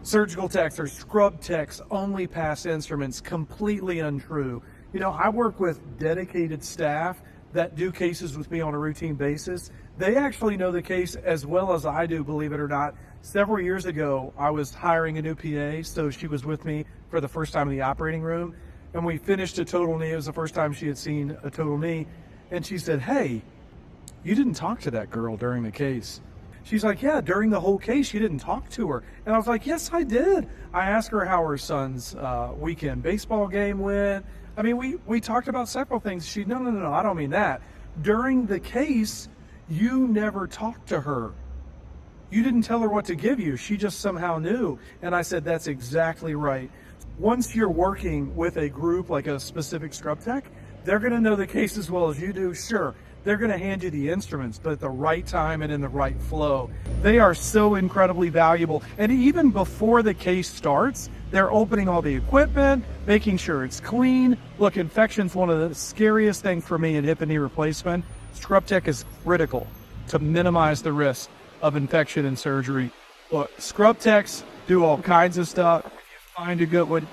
surgical techs or scrub techs only pass instruments. Completely untrue. You know, I work with dedicated staff that do cases with me on a routine basis. They actually know the case as well as I do, believe it or not. Several years ago, I was hiring a new PA, so she was with me for the first time in the operating room, and we finished a total knee. It was the first time she had seen a total knee, and she said, "Hey, you didn't talk to that girl during the case." She's like, "Yeah, during the whole case, you didn't talk to her." And I was like, "Yes, I did." I asked her how her son's weekend baseball game went. I mean, we talked about several things. She, no, I don't mean that. During the case, you never talked to her. You didn't tell her what to give you. She just somehow knew. And I said, that's exactly right. Once you're working with a group like a specific scrub tech, they're going to know the case as well as you do. Sure, they're going to hand you the instruments, but at the right time and in the right flow. They are so incredibly valuable. And even before the case starts, they're opening all the equipment, making sure it's clean. Look, infection's one of the scariest things for me in hip and knee replacement. Scrubtech is critical to minimize the risk of infection and surgery. Look, Scrubtechs do all kinds of stuff. If you find a good one,